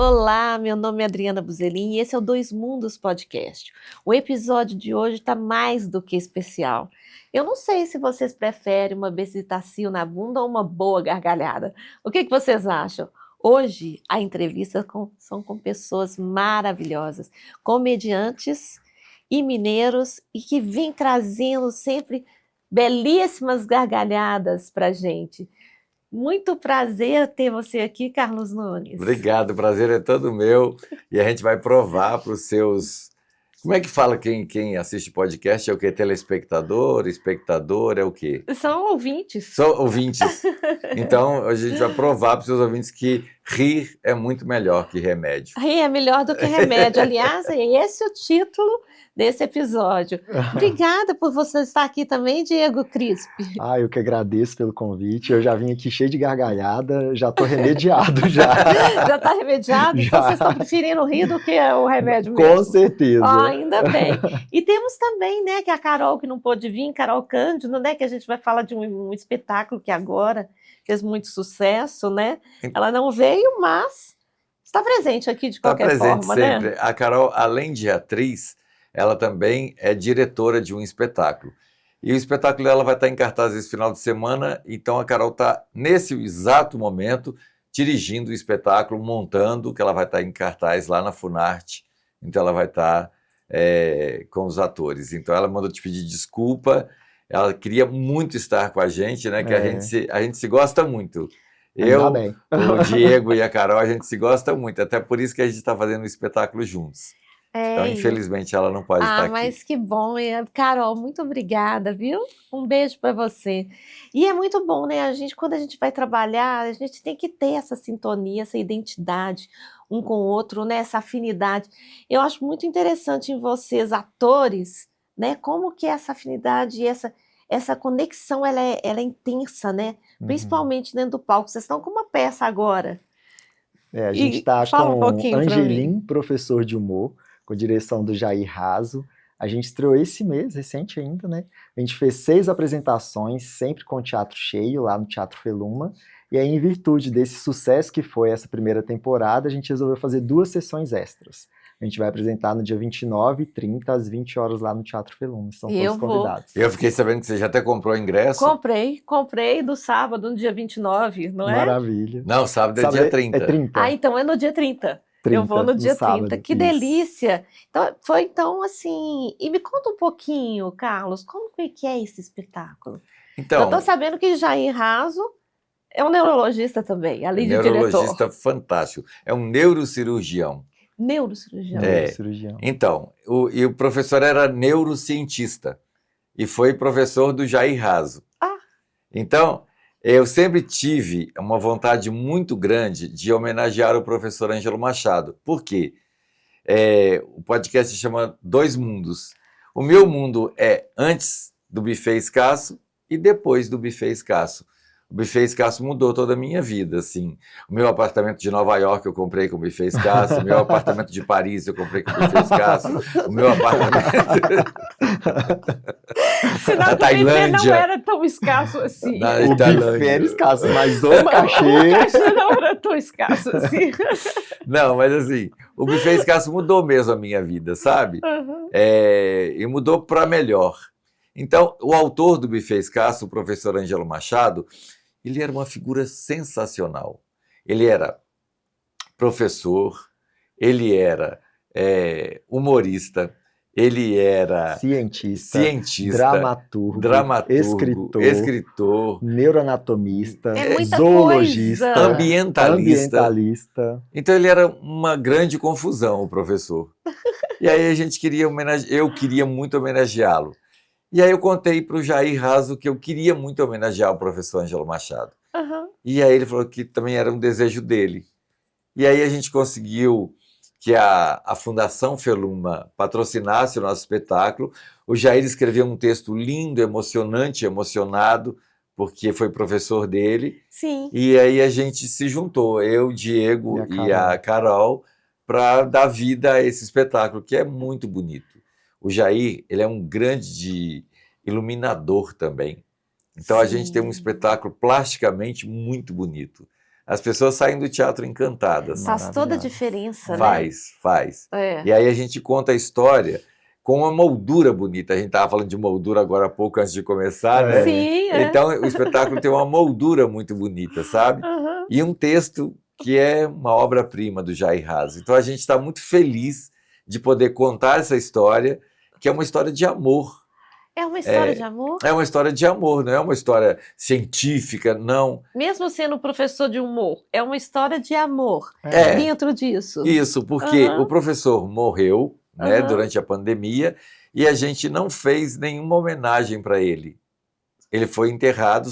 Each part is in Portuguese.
Olá, meu nome é Adriana Buzelin e esse é o Dois Mundos Podcast. O episódio de hoje está mais do que especial. Eu não sei se vocês preferem uma bezetacil na bunda ou uma boa gargalhada. O que vocês acham? Hoje, a entrevista são com pessoas maravilhosas, comediantes e mineiros e que vêm trazendo sempre belíssimas gargalhadas para a gente. Muito prazer ter você aqui, Carlos Nunes. Obrigado, o prazer é todo meu. E a gente vai provar para os seus... Como é que fala quem assiste podcast? É o quê? Telespectador, espectador, é o quê? São ouvintes. São ouvintes. Então, a gente vai provar para os seus ouvintes que rir é muito melhor que remédio. Rir é melhor do que remédio. Aliás, esse é o título desse episódio. Obrigada por você estar aqui também, Diego Crispi. Eu que agradeço pelo convite. Eu já vim aqui cheio de gargalhada, já estou remediado já. Já está remediado? Já. Então vocês estão preferindo rir do que o remédio mesmo? Com certeza. Ainda bem. E temos também, né, que a Carol, que não pôde vir, Carol Cândido, né, que a gente vai falar de um espetáculo que agora fez muito sucesso, né? Ela não veio, mas está presente aqui de qualquer forma, sempre. né? A Carol, além de atriz, ela também é diretora de um espetáculo. E o espetáculo dela vai estar em cartaz esse final de semana, então a Carol está, nesse exato momento, dirigindo o espetáculo, montando, que ela vai estar em cartaz lá na Funarte, então ela vai estar com os atores. Então ela mandou te pedir desculpa, ela queria muito estar com a gente, né? Que a gente se gosta muito. Eu, o Diego e a Carol, a gente se gosta muito, até por isso que a gente está fazendo o espetáculo juntos. Então, infelizmente, ela não pode estar aqui. Mas que bom. Carol, muito obrigada, viu? Um beijo para você. E é muito bom, né? Quando a gente vai trabalhar, a gente tem que ter essa sintonia, essa identidade um com o outro, né? Essa afinidade. Eu acho muito interessante em vocês, atores, né? Como que essa afinidade e essa conexão, ela é intensa, né? Principalmente dentro do palco. Vocês estão com uma peça agora. A gente está com Angelim, professor de humor, com direção do Jair Raso. A gente estreou esse mês, recente ainda, né? A gente fez 6 apresentações, sempre com teatro cheio, lá no Teatro Feluma. E aí, em virtude desse sucesso que foi essa primeira temporada, a gente resolveu fazer 2 sessões extras. A gente vai apresentar no dia 29 e 30, às 20 horas, lá no Teatro Feluma. São todos convidados. Eu fiquei sabendo que você já até comprou o ingresso. Comprei do sábado, no dia 29, não é? Maravilha. Não, sábado é dia 30. É 30. Então é no dia 30. Eu vou no dia 30. Sábado, que delícia! Então, assim... E me conta um pouquinho, Carlos, como que é esse espetáculo? Então, eu tô sabendo que Jair Raso é um neurologista também, além de diretor. Neurologista fantástico. É um neurocirurgião. Neurocirurgião. Neurocirurgião. Então, o professor era neurocientista e foi professor do Jair Raso. Então, eu sempre tive uma vontade muito grande de homenagear o professor Ângelo Machado. Por quê? O podcast se chama Dois Mundos. O meu mundo é antes do buffet escasso e depois do buffet escasso. O buffet escasso mudou toda a minha vida, assim. O meu apartamento de Nova York eu comprei com buffet escasso, o meu apartamento de Paris eu comprei com buffet escasso, o meu apartamento... Senão o buffet não era tão escasso assim. O buffet era escasso, mas o cachê... O cachê não era tão escasso assim. Não, mas assim, o buffet escasso mudou mesmo a minha vida, sabe? E mudou para melhor. Então, o autor do buffet escasso, o professor Ângelo Machado, ele era uma figura sensacional. Ele era professor, ele era humorista, ele era cientista, dramaturgo, escritor, neuroanatomista, muita zoologista, coisa. ambientalista. Então ele era uma grande confusão, o professor. E aí eu queria muito homenageá-lo. E aí eu contei para o Jair Raso que eu queria muito homenagear o professor Ângelo Machado. E aí ele falou que também era um desejo dele. E aí a gente conseguiu que a Fundação Feluma patrocinasse o nosso espetáculo. O Jair escreveu um texto lindo, emocionante, emocionado, porque foi professor dele. Sim. E aí a gente se juntou, eu, Diego e a Carol, para dar vida a esse espetáculo, que é muito bonito. O Jair, ele é um grande iluminador também. Então, a gente tem um espetáculo plasticamente muito bonito. as pessoas saem do teatro encantadas. Faz toda a Maravilhosa. diferença, né? Faz. É. E aí a gente conta a história com uma moldura bonita. A gente estava falando de moldura agora há pouco, antes de começar, né? Sim, é. Então, o espetáculo tem uma moldura muito bonita, sabe? Aham. E um texto que é uma obra-prima do Jair Raso. Então, a gente está muito feliz de poder contar essa história, que é uma história de amor. É uma história de amor? É uma história de amor, não é uma história científica, não. Mesmo sendo professor de humor, é uma história de amor É. dentro disso. Isso, porque Aham. o professor morreu, né, Aham. durante a pandemia, e a gente não fez nenhuma homenagem para ele. Ele foi enterrado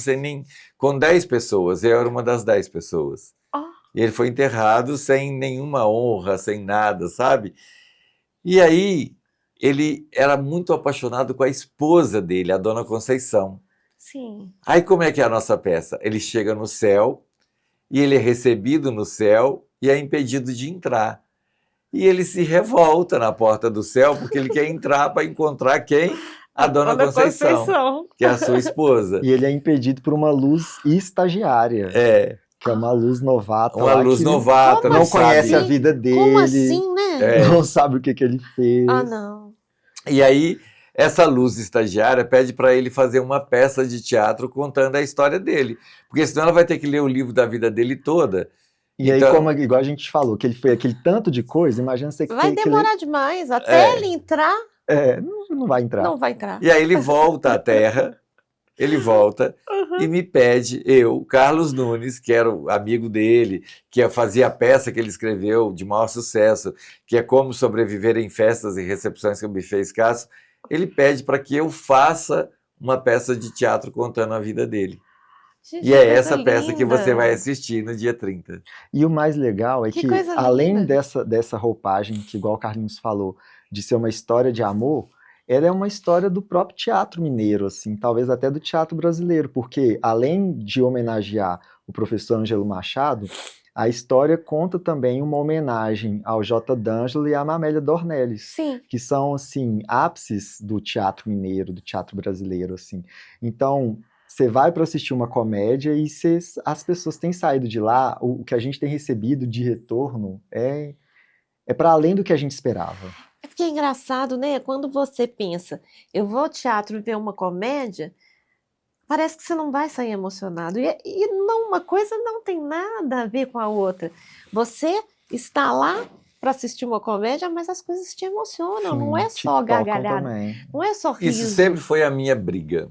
com 10 pessoas, eu era uma das 10 pessoas. Ó. E ele foi enterrado sem nenhuma honra, sem nada, sabe? E aí, ele era muito apaixonado com a esposa dele, a Dona Conceição. Sim. Aí como é que é a nossa peça? Ele chega no céu, e ele é recebido no céu, e é impedido de entrar. E ele se revolta na porta do céu, porque ele quer entrar para encontrar quem? A Dona Conceição, que é a sua esposa. E ele é impedido por uma luz estagiária, É, que é uma luz novata uma lá luz que novata, Como não não conhece sabe. a vida dele, Como assim, né? É. não sabe o que ele fez. Ah, não. E aí, essa luz estagiária pede para ele fazer uma peça de teatro contando a história dele. Porque senão ela vai ter que ler o livro da vida dele toda. E aí, Então- igual a gente falou, que ele foi aquele tanto de coisa, imagina você que Vai tem que ler. demorar demais. Até É. ele entrar, Não vai entrar. não vai entrar. E aí ele volta à Terra, ele volta e me pede, eu, Carlos Nunes, que era o amigo dele, que fazia a peça que ele escreveu de maior sucesso, que é Como Sobreviver em Festas e Recepções que o Buffet Escasso, ele pede para que eu faça uma peça de teatro contando a vida dele. Gente, E é que coisa essa peça que linda. você vai assistir no dia 30. E o mais legal é Que que, coisa além linda. dessa roupagem, que igual o Carlinhos falou, de ser uma história de amor, ela é uma história do próprio teatro mineiro, assim, talvez até do teatro brasileiro, porque além de homenagear o professor Ângelo Machado, a história conta também uma homenagem ao J. D'Angelo e à Mamélia Dornelles, Sim. que são, assim, ápices do teatro mineiro, do teatro brasileiro, assim. Então, você vai para assistir uma comédia e as pessoas têm saído de lá, o que a gente tem recebido de retorno é para além do que a gente esperava. É porque é engraçado, né? Quando você pensa, eu vou ao teatro ver uma comédia, parece que você não vai sair emocionado. E não, uma coisa não tem nada a ver com a outra. Você está lá para assistir uma comédia, mas as coisas te emocionam, não é Te só tocam gargalhada, também. não é só riso. Isso sempre foi a minha briga.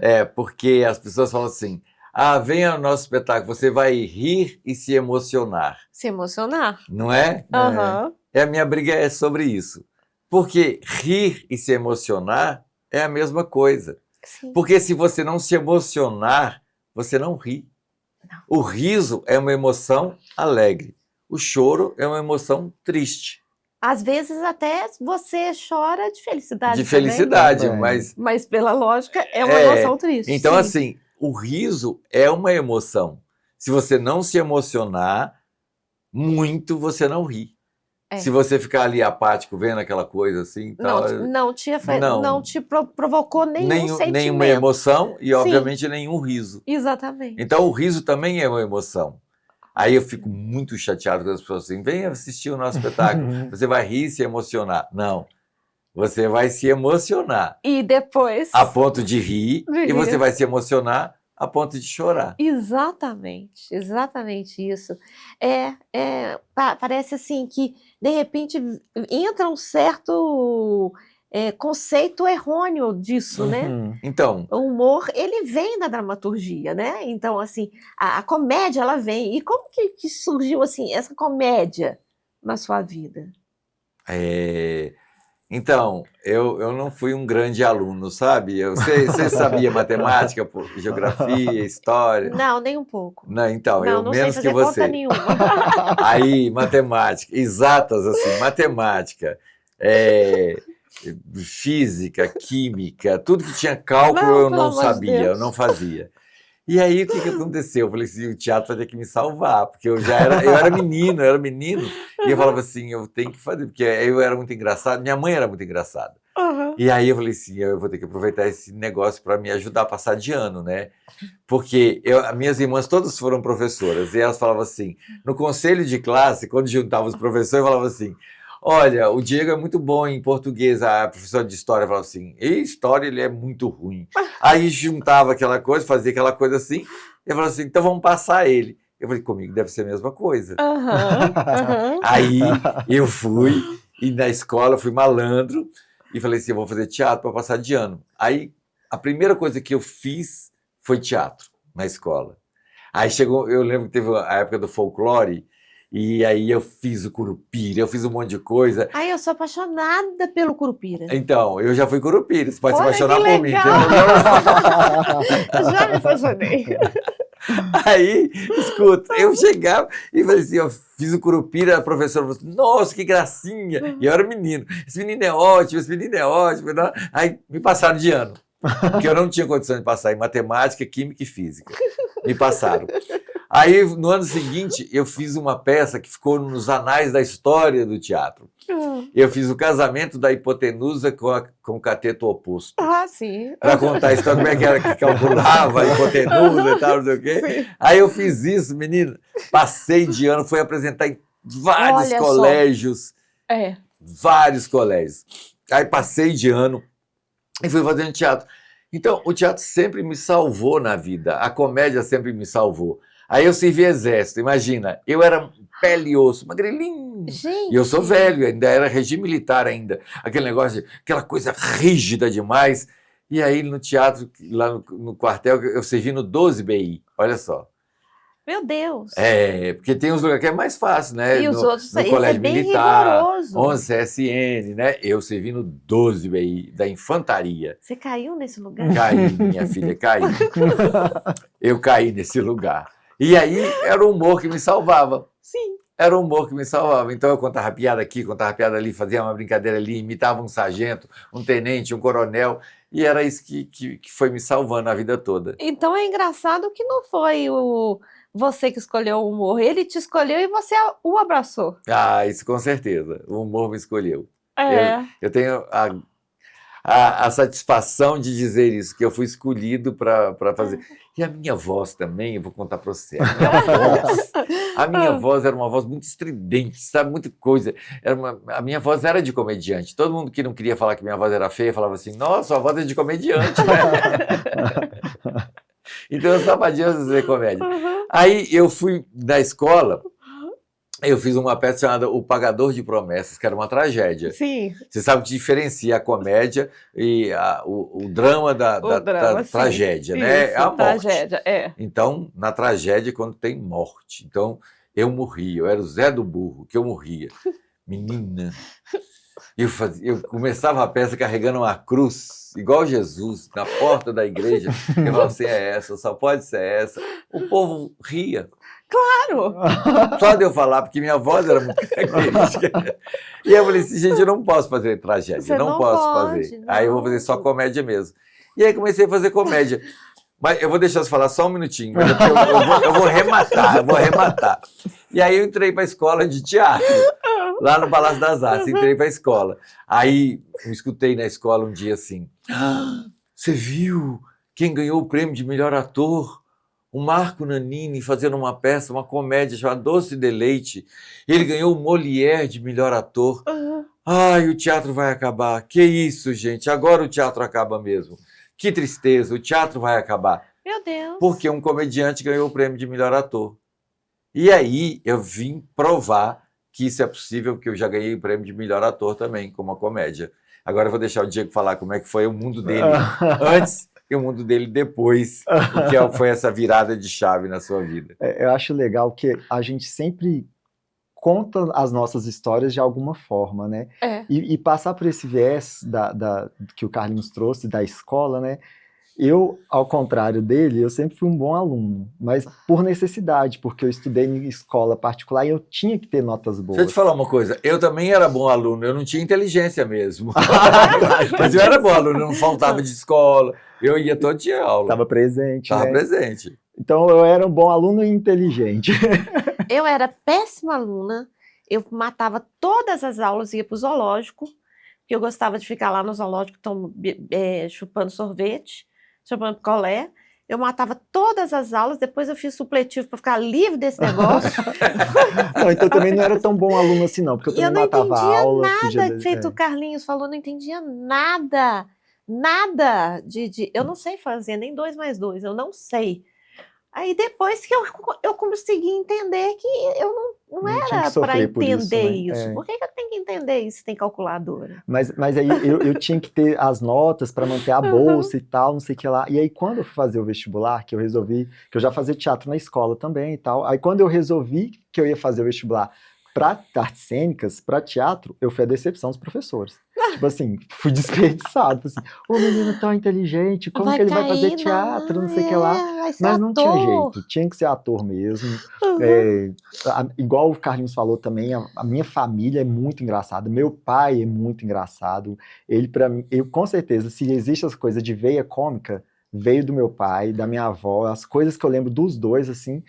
É, Porque as pessoas falam assim, venha ao nosso espetáculo, você vai rir e se emocionar, se emocionar. não é? Aham. A minha briga é sobre isso. Porque rir e se emocionar é a mesma coisa. Sim. Porque se você não se emocionar, você não ri. Não. O riso é uma emoção alegre. O choro é uma emoção triste. Às vezes até você chora de felicidade. De também, felicidade, também. mas pela lógica é uma É, emoção triste. Então, sim. assim, o riso é uma emoção. Se você não se emocionar muito, você não ri. É. Se você ficar ali apático, vendo aquela coisa assim, tal, Não não. te provocou nenhum sentimento. nenhuma emoção e, Sim. obviamente, nenhum riso. Exatamente. Então, o riso também é uma emoção. Aí eu fico muito chateado com as pessoas assim, venha assistir o nosso espetáculo, você vai rir e se emocionar. Não, você vai se emocionar E depois... a ponto de rir De e rir. você vai se emocionar a ponto de chorar. Exatamente isso. Parece assim que, de repente, entra um certo conceito errôneo disso, né? Uhum. Então, O humor, ele vem da dramaturgia, né? Então, assim, a comédia, ela vem. E como que surgiu, assim, essa comédia na sua vida? Então, eu não fui um grande aluno, sabe? Você sabia matemática, geografia, história? Não, nem um pouco. Não, então, eu Não sei menos fazer que conta você. nenhuma. Aí, matemática, exatas assim, matemática, física, química, tudo que tinha cálculo Não, eu pelo não amor de sabia, eu Deus. não fazia. E aí, o que aconteceu? Eu falei assim, o teatro vai ter que me salvar, porque eu era menino, e eu falava assim, eu tenho que fazer, porque eu era muito engraçado, minha mãe era muito engraçada. Aham. E aí eu falei assim, eu vou ter que aproveitar esse negócio para me ajudar a passar de ano, né? Porque as minhas irmãs todas foram professoras e elas falavam assim, no conselho de classe, quando juntavam os professores, falavam assim, olha, o Diego é muito bom em português, a professora de história falava assim, e história ele é muito ruim. Aí juntava aquela coisa, fazia aquela coisa assim, e eu falava assim, então vamos passar ele. Eu falei, comigo deve ser a mesma coisa. Aham. Aham. Aí eu fui, e na escola fui malandro, e falei assim, eu vou fazer teatro para passar de ano. Aí a primeira coisa que eu fiz foi teatro na escola. Aí chegou, eu lembro que teve a época do folclore, e aí eu fiz o Curupira, eu fiz um monte de coisa. Ai, eu sou apaixonada pelo Curupira. Então, eu já fui Curupira, você pode se Olha, apaixonar que por mim. legal. Entendeu? Eu já me apaixonei. Aí, escuta, eu chegava e falei assim, eu fiz o Curupira, a professora falou assim, nossa, que gracinha. E eu era menino, esse menino é ótimo, esse menino é ótimo. Aí me passaram de ano, porque eu não tinha condição de passar em matemática, química e física. Me passaram. Aí, no ano seguinte, eu fiz uma peça que ficou nos anais da história do teatro. Eu fiz o casamento da hipotenusa com o cateto oposto. Ah, sim. Para contar a história, como é que era que calculava a hipotenusa e tal, não sei o quê. Sim. Aí eu fiz isso, menino, passei de ano, fui apresentar em vários Olha só. colégios, É. vários colégios. Aí passei de ano e fui fazendo teatro. Então, o teatro sempre me salvou na vida, a comédia sempre me salvou. Aí eu servi exército, imagina, eu era pele e osso, magrelinho. Gente. E eu sou velho, ainda era regime militar ainda, aquele negócio, aquela coisa rígida demais. E aí no teatro, lá no quartel, eu servi no 12 BI, olha só. Meu Deus. É, porque tem uns lugares que é mais fácil, né? E os outros, no esse colégio é bem militar, rigoroso. 11 CSN, né? Eu servi no 12 BI, da infantaria. Você caiu nesse lugar? Caí, minha filha, caí. Eu caí nesse lugar. E aí era o humor que me salvava. Sim. Era o humor que me salvava. Então eu contava piada aqui, contava piada ali, fazia uma brincadeira ali, imitava um sargento, um tenente, um coronel. E era isso que foi me salvando a vida toda. Então é engraçado que não foi você que escolheu o humor. Ele te escolheu e você o abraçou. Ah, isso com certeza. O humor me escolheu. É. Eu tenho a satisfação de dizer isso, que eu fui escolhido para fazer. E a minha voz também, eu vou contar para você. A minha voz era uma voz muito estridente, sabe? Muita coisa. A minha voz era de comediante. Todo mundo que não queria falar que minha voz era feia falava assim: nossa, a voz é de comediante, né? Então eu sabia dizer comédia. Uhum. Aí eu fui na escola. Eu fiz uma peça chamada O Pagador de Promessas, que era uma tragédia. Sim. Você sabe que diferencia a comédia e o drama da sim. tragédia, né? Isso, É a morte. tragédia, é. Então, na tragédia, quando tem morte. Então, eu morria, eu era o Zé do Burro, que eu morria. Menina, eu começava a peça carregando uma cruz, igual Jesus, na porta da igreja. Eu falava assim, é essa, só pode ser essa. O povo ria. Claro! Só de eu falar, porque minha voz era muito característica. E eu falei assim, gente, eu não posso fazer tragédia, Você não posso pode, fazer. Aí eu vou fazer só não. comédia mesmo. E aí comecei a fazer comédia. Mas eu vou deixar você falar só um minutinho, mas eu vou arrematar. E aí eu entrei para a escola de teatro, lá no Palácio das Artes, entrei para a escola. Aí eu escutei na escola um dia assim, você viu quem ganhou o prêmio de melhor ator? O Marco Nanini fazendo uma peça, uma comédia chamada Doce de Leite. Ele ganhou o Molière de melhor ator. Uhum. Ai, o teatro vai acabar. Que isso, gente? Agora o teatro acaba mesmo. Que tristeza, o teatro vai acabar. Meu Deus. Porque um comediante ganhou o prêmio de melhor ator. E aí eu vim provar que isso é possível, porque eu já ganhei o prêmio de melhor ator também, com uma comédia. Agora eu vou deixar o Diego falar como é que foi o mundo dele antes e o mundo dele depois, o que foi essa virada de chave na sua vida. Eu acho legal que a gente sempre conta as nossas histórias de alguma forma, né? É. E passar por esse viés que o Carlinhos trouxe da escola, né? Eu, ao contrário dele, eu sempre fui um bom aluno, mas por necessidade, porque eu estudei em escola particular e eu tinha que ter notas boas. Deixa eu te falar uma coisa, eu também era bom aluno, eu não tinha inteligência mesmo. Mas eu era bom aluno, eu não faltava de escola, eu ia todo dia aula. Estava presente, Estava né? presente. Então eu era um bom aluno e inteligente. Eu era péssima aluna, eu matava todas as aulas, ia para o zoológico, porque eu gostava de ficar lá no zoológico chupando sorvete, chupando picolé. Eu matava todas as aulas, depois eu fiz supletivo para ficar livre desse negócio. Não, então também não era tão bom aluno assim, não, porque eu E eu também não matava a entendia aula, nada, feito o Carlinhos falou, não entendia nada, nada eu não sei fazer nem 2 mais 2, eu não sei. Aí depois que eu consegui entender que eu não Não tinha que era para sofrer por isso, entender né? isso. Por que eu tenho que entender isso se tem calculadora? Mas aí eu tinha que ter as notas para manter a bolsa e tal, não sei o que lá. E aí quando eu fui fazer o vestibular, que eu resolvi, que eu já fazia teatro na escola também e tal. Aí quando eu resolvi que eu ia fazer o vestibular para artes cênicas, para teatro, eu fui a decepção dos professores. Tipo assim, fui desperdiçado. Assim, o menino tão inteligente, como que ele vai fazer teatro, não sei o que lá. Vai ser Mas não tinha ator. jeito, tinha que ser ator mesmo. Uhum. Igual o Carlinhos falou também, a minha família é muito engraçada, meu pai é muito engraçado. Ele, para mim, eu com certeza, se existe essa coisa de veia cômica, veio do meu pai, da minha avó, as coisas que eu lembro dos dois, assim,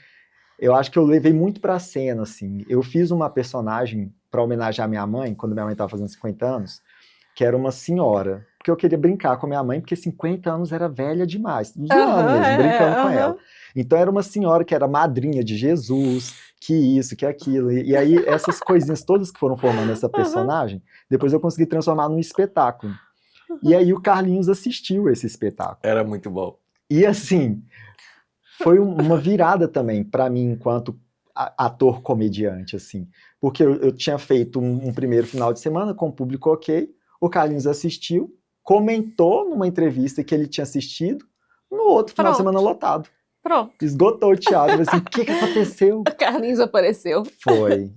eu acho que eu levei muito pra cena, assim. Eu fiz uma personagem para homenagear minha mãe, quando minha mãe estava fazendo 50 anos, que era uma senhora. Porque eu queria brincar com a minha mãe, porque 50 anos era velha demais. Zoando mesmo, brincando com ela. Então era uma senhora que era madrinha de Jesus, que isso, que aquilo. E aí essas coisinhas todas que foram formando essa personagem, depois eu consegui transformar num espetáculo. E aí o Carlinhos assistiu esse espetáculo. Era muito bom. E assim, foi uma virada também para mim enquanto ator comediante, assim. Porque eu tinha feito um primeiro final de semana com o público ok, o Carlinhos assistiu, comentou numa entrevista que ele tinha assistido, no outro final de semana lotado. Pronto. Esgotou o teatro, assim, o que aconteceu? O Carlinhos apareceu.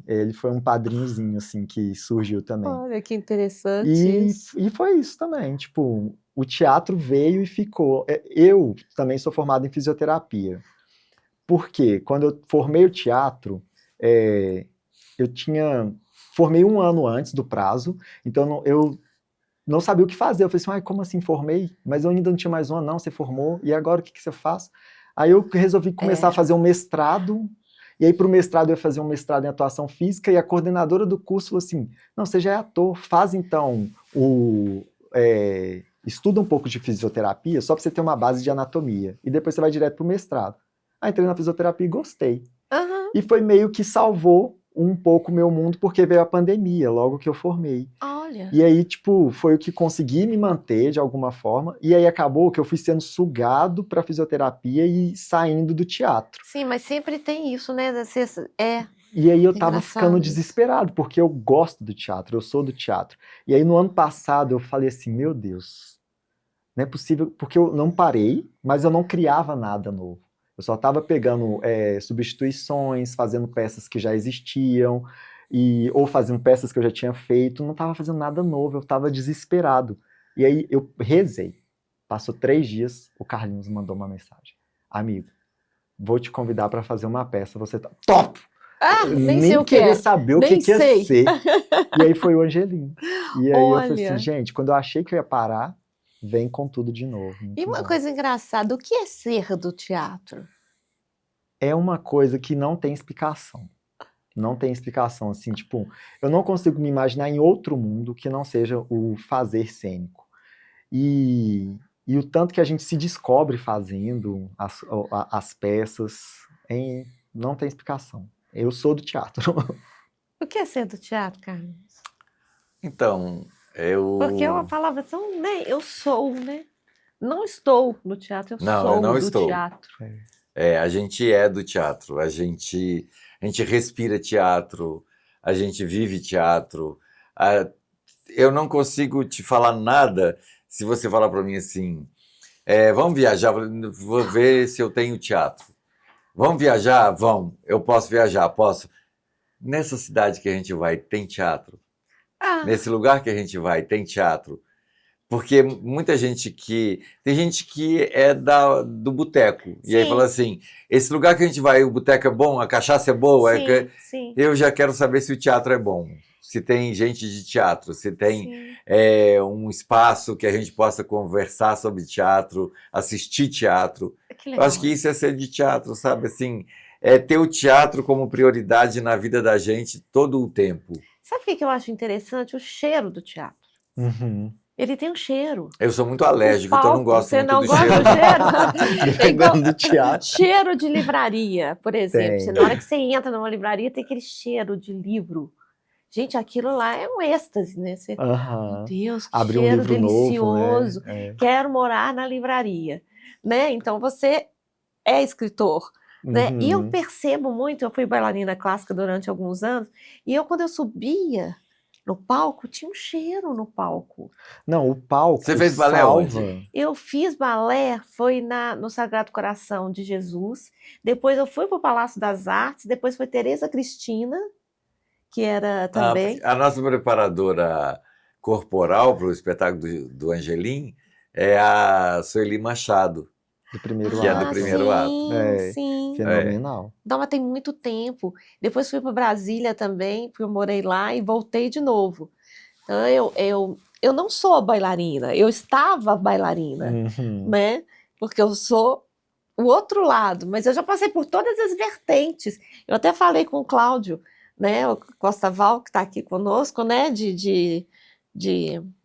Ele foi um padrinhozinho, assim, que surgiu também. Olha, que interessante isso. E foi isso também, tipo, o teatro veio e ficou. Eu também sou formado em fisioterapia. Porque quando eu formei o teatro, formei um ano antes do prazo, então eu não sabia o que fazer. Eu falei assim, como assim formei? Mas eu ainda não tinha mais um ano, não, você formou, e agora o que você faz? Aí eu resolvi começar a fazer um mestrado, e aí para o mestrado eu ia fazer um mestrado em atuação física, e a coordenadora do curso falou assim, não, você já é ator, faz então estuda um pouco de fisioterapia, só para você ter uma base de anatomia, e depois você vai direto para o mestrado. Aí entrei na fisioterapia e gostei. E foi meio que salvou um pouco o meu mundo, porque veio a pandemia, logo que eu formei. Olha. E aí, tipo, foi o que consegui me manter de alguma forma, e aí acabou que eu fui sendo sugado para fisioterapia e saindo do teatro. Sim, mas sempre tem isso, né? E aí eu tava ficando desesperado, porque eu gosto do teatro, eu sou do teatro. E aí no ano passado eu falei assim, meu Deus, não é possível, porque eu não parei, mas eu não criava nada novo. Eu só estava pegando substituições, fazendo peças que já existiam, ou fazendo peças que eu já tinha feito, não estava fazendo nada novo, eu estava desesperado. E aí eu rezei. Passou 3 dias, o Carlinhos mandou uma mensagem. Amigo, vou te convidar para fazer uma peça, você tá top! Nem queria saber o que ia ser. E aí foi o Angelim. E aí eu falei assim, gente, quando eu achei que eu ia parar, vem com tudo de novo. E uma coisa engraçada, o que é ser do teatro? É uma coisa que não tem explicação. Não tem explicação, assim, tipo, eu não consigo me imaginar em outro mundo que não seja o fazer cênico. E o tanto que a gente se descobre fazendo as peças, não tem explicação. Eu sou do teatro. O que é ser do teatro, Carlos? Então, Porque é uma palavra tão, né? Eu sou, né? Não estou no teatro, eu não do estou. teatro. A gente é do teatro, a gente respira teatro, a gente vive teatro. Eu não consigo te falar nada se você falar para mim assim, vamos viajar, vou ver se eu tenho teatro. Vamos viajar? Vamos. Eu posso viajar? Posso. Nessa cidade que a gente vai, tem teatro. Nesse lugar que a gente vai, tem teatro. Porque muita gente tem gente que é do boteco. E aí fala assim, esse lugar que a gente vai, o boteco é bom, a cachaça é boa. Sim. Eu já quero saber se o teatro é bom. Se tem gente de teatro, se tem um espaço que a gente possa conversar sobre teatro, assistir teatro. Eu acho que isso é ser de teatro, sabe? Assim, é ter o teatro como prioridade na vida da gente todo o tempo. Sabe o que eu acho interessante? O cheiro do teatro. Uhum. Ele tem um cheiro. Eu sou muito O alérgico, então eu não palco, gosto você muito não do gosta cheiro. do cheiro? É igual Dependendo do teatro. cheiro de livraria, por exemplo. Tem. Na hora que você entra numa livraria, tem aquele cheiro de livro. Gente, aquilo lá é um êxtase, né? Você, meu Aham. Deus, que Abrir um cheiro livro novo, né? delicioso. Quero morar na livraria, né? Então você é escritor, né? E eu Uhum. percebo muito, eu fui bailarina clássica durante alguns anos, e quando eu subia no palco, tinha um cheiro no palco. Não, o palco Você fez balé salva. onde? Eu fiz balé, foi no Sagrado Coração de Jesus, depois eu fui para o Palácio das Artes, depois foi Tereza Cristina, que era também. A nossa preparadora corporal para o espetáculo do Angelim é a Sueli Machado, Do primeiro que é do ato. primeiro ato. Sim, É, sim. fenomenal. Então, mas tem muito tempo. Depois fui para Brasília também, porque eu morei lá e voltei de novo. Então, eu não sou bailarina, eu estava bailarina, Uhum. né? Porque eu sou o outro lado, mas eu já passei por todas as vertentes. Eu até falei com o Cláudio, né? O Costa Val, que está aqui conosco, né?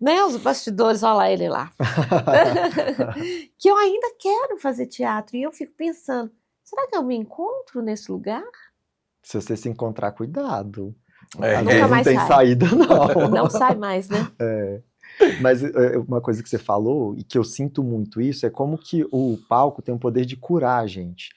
Né? Os bastidores, olha lá ele lá. Que eu ainda quero fazer teatro. E eu fico pensando, será que eu me encontro nesse lugar? Se você se encontrar, cuidado. É. Às Nunca vezes não mais tem sai. saída, não. Não sai mais, né? Mas uma coisa que você falou, e que eu sinto muito isso, é como que o palco tem o poder de curar a gente.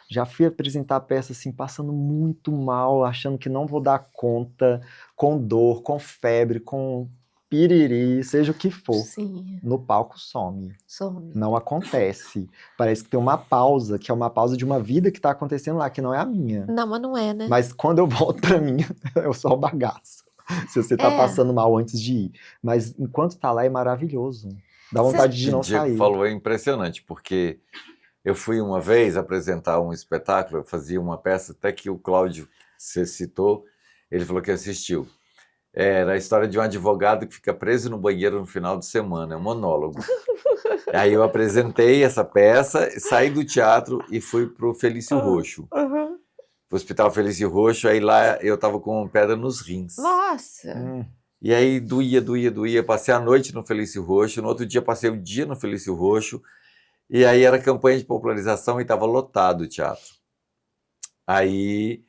Já fui apresentar peça assim, passando muito mal, achando que não vou dar conta, com dor, com febre, com piriri, seja o que for. Sim, No palco some. some. Não acontece. Parece que tem uma pausa, que é uma pausa de uma vida que tá acontecendo lá, que não é a minha. Não, mas não é, né? Mas quando eu volto pra mim, eu só o bagaço. Se você tá É. passando mal antes de ir. Mas enquanto tá lá é maravilhoso. Dá vontade de O não que o Diego sair. falou é impressionante, porque eu fui uma vez apresentar um espetáculo, eu fazia uma peça, até que o Cláudio, que você citou, ele falou que assistiu. Era a história de um advogado que fica preso no banheiro no final de semana, é um monólogo. Aí eu apresentei essa peça, saí do teatro e fui para o Felício Roxo, Uhum. pro Hospital Felício Roxo, aí lá eu estava com pedra nos rins. Nossa! E aí doía, passei a noite no Felício Roxo, no outro dia passei o dia no Felício Roxo, e aí era campanha de popularização e estava lotado o teatro. Aí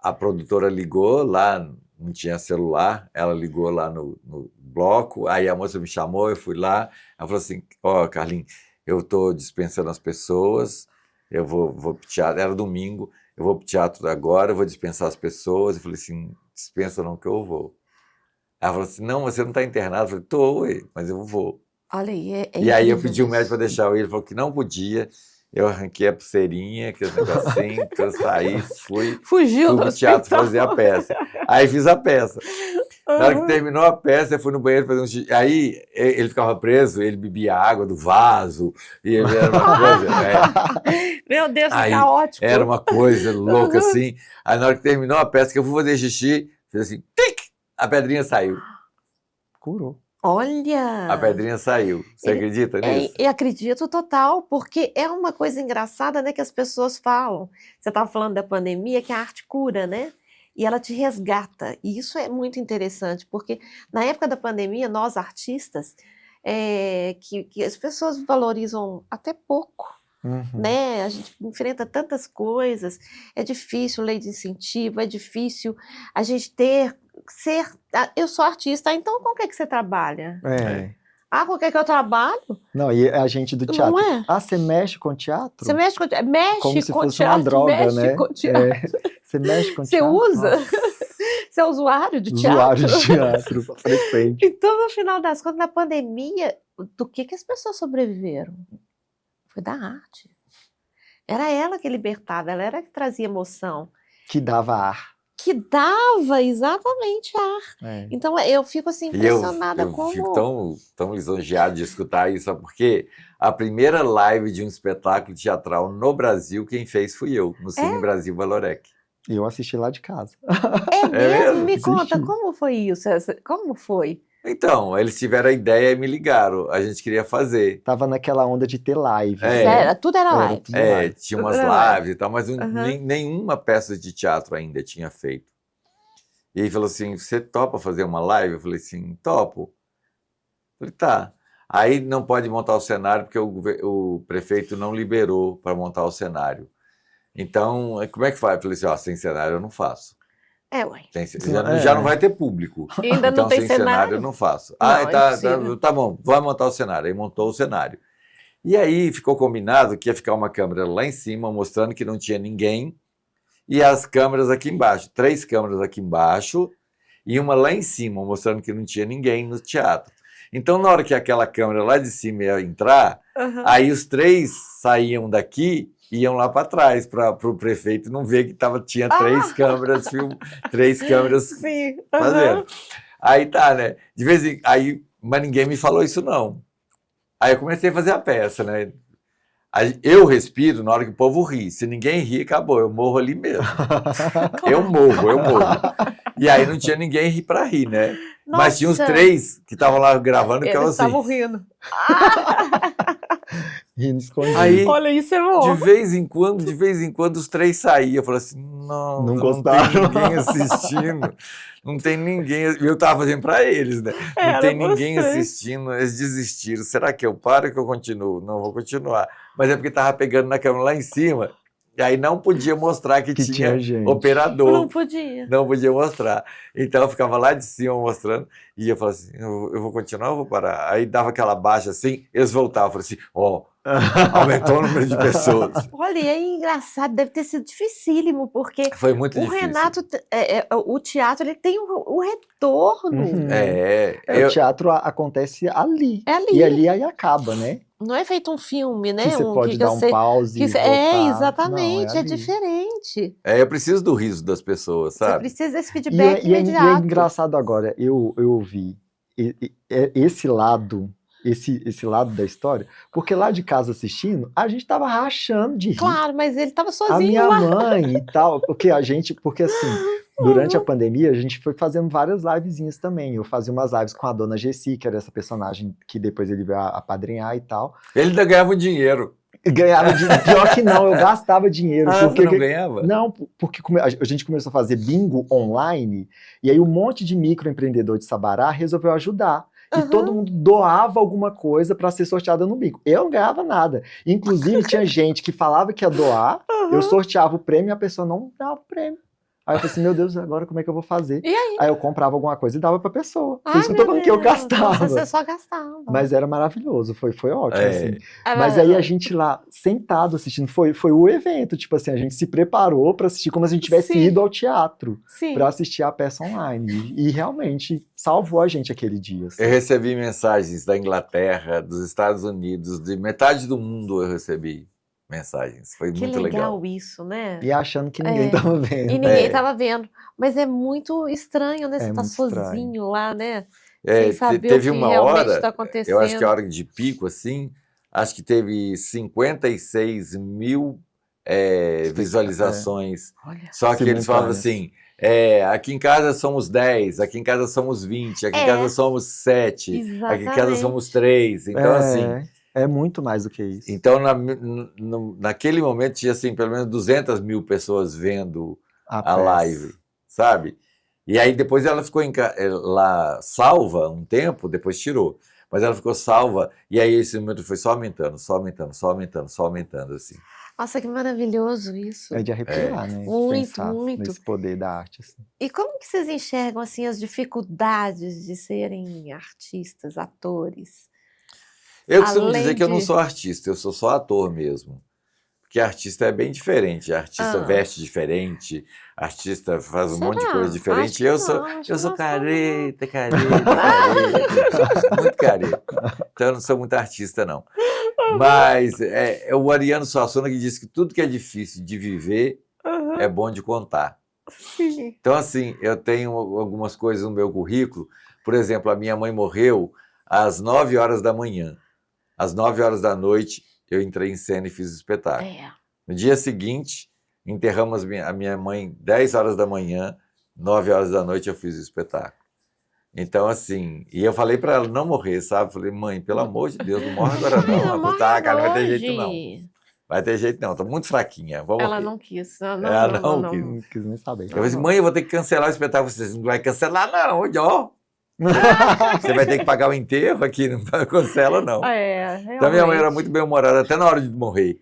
a produtora ligou lá, não tinha celular, ela ligou lá no bloco, aí a moça me chamou, eu fui lá, ela falou assim, ó, Carlinhos, eu estou dispensando as pessoas, eu vou pro teatro, era domingo, eu vou pro teatro agora, eu vou dispensar as pessoas, eu falei assim, dispensa não que eu vou. Ela falou assim, não, você não está internado, eu falei, tô, ué, mas eu vou. Olha aí, é E aí eu incrível pedi o isso. médico para deixar eu ir, ele falou que não podia, eu arranquei a pulseirinha, aquele negocinho, que eu saí, fui Fugiu do pro teatro hospital. fazer a peça. Aí fiz a peça. Na hora que terminou a peça, eu fui no banheiro fazer um xixi. Aí ele ficava preso, ele bebia água do vaso, e ele era uma coisa. Meu Deus, que Aí caótico. era uma coisa louca assim. Aí na hora que terminou a peça, que eu fui fazer xixi, fiz assim, tic! A pedrinha saiu. Curou. Olha! A pedrinha saiu. Você Ele- acredita nisso? E acredito total, porque é uma coisa engraçada, né, que as pessoas falam. Você estava falando da pandemia, que a arte cura, né? E ela te resgata. E isso é muito interessante, porque na época da pandemia, nós artistas, que as pessoas valorizam até pouco, Uhum. né? A gente enfrenta tantas coisas, é difícil lei de incentivo, é difícil a gente eu sou artista, então com o que você trabalha? É. Ah, com o que eu trabalho? Não, e a gente do teatro. Não é? Ah, você mexe com teatro? Você mexe com mexe Como se com fosse teatro, uma droga, mexe né? com teatro. Você mexe com Você teatro? usa? Nossa, Você é usuário de teatro? usuário de teatro, frequente. Então, no final das contas, na pandemia, do que as pessoas sobreviveram? Foi da arte. Era ela que libertava, ela era que trazia emoção, Que dava ar. que dava exatamente ar. É. Então, eu fico assim E eu impressionada fico como... tão lisonjeado de escutar isso, sabe por quê? A primeira live de um espetáculo teatral no Brasil, quem fez fui eu, no Cine Brasil Valorec. Eu assisti lá de casa. É mesmo? mesmo? Me conta, Assisti. como foi isso? Como foi? Então, eles tiveram a ideia e me ligaram, a gente queria fazer. Tava naquela onda de ter live. É. Sério, tudo era live. tudo live. Tinha umas Tudo era live. lives e tal, mas Aham. nenhuma peça de teatro ainda tinha feito. E ele falou assim, você topa fazer uma live? Eu falei assim, topo. Eu falei, tá. Aí não pode montar o cenário porque o prefeito não liberou para montar o cenário. Então, como é que faz? Eu falei assim, ó, sem cenário eu não faço. Ué. Já não vai ter público. Ainda Então, não tem sem cenário cenário? eu não faço. Não, é tá impossível. bom, vai montar o cenário. Aí montou o cenário. E aí ficou combinado que ia ficar uma câmera lá em cima, mostrando que não tinha ninguém, e as câmeras aqui embaixo, 3 câmeras aqui embaixo, e uma lá em cima, mostrando que não tinha ninguém no teatro. Então, na hora que aquela câmera lá de cima ia entrar, aí os 3 saíam daqui e iam lá para trás, para o prefeito não ver que tinha 3 câmeras, 3 câmeras Sim. fazendo. Aí tá, né? De vez em mas ninguém me falou isso, não. Aí eu comecei a fazer a peça, né? Aí eu respiro na hora que o povo ri. Se ninguém ri, acabou. Eu morro ali mesmo. Eu morro. E aí não tinha ninguém para rir, né? Nossa. Mas tinha os 3 que estavam lá gravando e Eles estavam assim. rindo. Rindo escondido. Aí, olha, isso é bom. de vez em quando, os 3 saíam. Eu falei assim, não gostaram. tem ninguém assistindo. Não tem ninguém. E eu estava fazendo para eles, né? Não tem ninguém assistindo. Eles desistiram. Será que eu paro ou que eu continuo? Não, vou continuar. Mas é porque estava pegando na câmera lá em cima. E aí não podia mostrar que tinha gente. operador. Não podia. Não podia mostrar. Então eu ficava lá de cima mostrando. E eu falava assim, eu vou continuar ou vou parar? Aí dava aquela baixa assim, eles voltavam. Eu falei assim, aumentou o número de pessoas. Olha, e é engraçado, deve ter sido dificílimo, porque Foi muito o difícil. Renato, o teatro, ele tem o retorno. O teatro acontece ali. É ali. E ali aí acaba, né? Não é feito um filme, né? Que você pode dar um pause e voltar. Exatamente, Não, é diferente. Eu preciso do riso das pessoas, sabe? Você precisa desse feedback E é imediato. engraçado agora, eu ouvi esse lado da história, porque lá de casa assistindo, a gente tava rachando de rir. Claro, mas ele tava sozinho a minha lá. mãe e tal, porque assim, durante a pandemia, a gente foi fazendo várias livezinhas também. Eu fazia umas lives com a dona Jessi, que era essa personagem que depois ele veio a apadrinhar e tal. Ele ainda ganhava dinheiro. Ganhava dinheiro. Pior que não, eu gastava dinheiro. Porque não ganhava? Não, porque a gente começou a fazer bingo online, e aí um monte de microempreendedor de Sabará resolveu ajudar. E todo mundo doava alguma coisa para ser sorteada no bingo. Eu não ganhava nada. Inclusive, tinha gente que falava que ia doar, eu sorteava o prêmio e a pessoa não dava o prêmio. Aí eu falei assim, meu Deus, agora como é que eu vou fazer? E aí? Aí eu comprava alguma coisa e dava pra pessoa. Por isso que eu tô falando que eu gastava. Você só gastava. Mas era maravilhoso, foi ótimo, assim. É Mas aí a gente lá, sentado assistindo, foi o evento, tipo assim, a gente se preparou pra assistir como se a gente tivesse ido ao teatro. Sim. Pra assistir a peça online. E realmente salvou a gente aquele dia. Assim. Eu recebi mensagens da Inglaterra, dos Estados Unidos, de metade do mundo eu recebi mensagens. Foi muito legal. Que legal isso, né? E achando que ninguém tava vendo. E ninguém tava vendo. Mas é muito estranho, né? Você tá sozinho estranho. lá, né? Sem saber teve o que uma realmente hora, tá acontecendo. eu acho que a hora de pico, assim, acho que teve 56 mil visualizações. Olha. Só que eles falavam assim, aqui em casa somos 10, aqui em casa somos 20, aqui em casa somos 7, Exatamente. aqui em casa somos 3. Então, assim... É muito mais do que isso. Então, naquele momento, tinha assim, pelo menos 200 mil pessoas vendo a live, sabe? E aí depois ela ficou lá salva um tempo, depois tirou. Mas ela ficou salva, e aí esse número foi só aumentando, assim. Nossa, que maravilhoso isso. É de arrepiar, né? Muito, pensar muito. nesse poder da arte. Assim. E como que vocês enxergam, assim, as dificuldades de serem artistas, atores? Eu costumo dizer que eu não sou artista, eu sou só ator mesmo. Porque artista é bem diferente, artista veste diferente, artista faz um monte de coisa diferente. Eu sou careta, muito careta. Então eu não sou muito artista, não. Mas é o Ariano Suassuna que diz que tudo que é difícil de viver é bom de contar. Sim. Então, assim, eu tenho algumas coisas no meu currículo. Por exemplo, a minha mãe morreu às 9 horas da manhã. Às 9 horas da noite, eu entrei em cena e fiz o espetáculo. No dia seguinte, enterramos a minha mãe 10 horas da manhã, 9 horas da noite eu fiz o espetáculo. Então, assim, e eu falei para ela não morrer, sabe? Falei, mãe, pelo amor de Deus, não morre agora não. Ela falou, cara, não vai ter jeito não. vai ter jeito não, tô muito fraquinha. Vamos Ela aqui. não quis. Ela não quis. Não quis nem saber. Eu falei assim, mãe, eu vou ter que cancelar o espetáculo. Vocês não vai cancelar, não, ó. Você vai ter que pagar o enterro aqui, não cancela, não. Então minha mãe era muito bem-humorada, até na hora de morrer.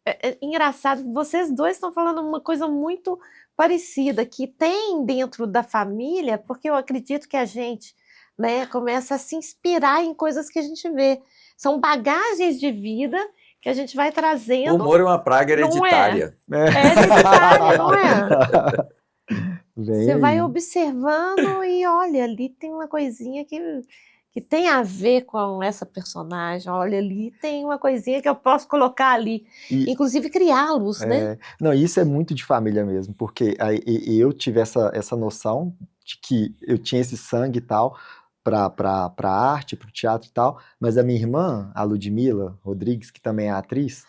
É engraçado, vocês dois estão falando uma coisa muito parecida, que tem dentro da família, porque eu acredito que a gente, né, começa a se inspirar em coisas que a gente vê. São bagagens de vida que a gente vai O trazendo. humor é uma praga hereditária. É hereditária, não é? Vem Você vai aí. observando e olha, ali tem uma coisinha que tem a ver com essa personagem. Olha, ali tem uma coisinha que eu posso colocar ali. E- Inclusive criá-los, né? Não, isso é muito de família mesmo, porque eu tive essa noção de que eu tinha esse sangue e tal para arte, para o teatro e tal, mas a minha irmã, a Ludmila Rodrigues, que também é atriz,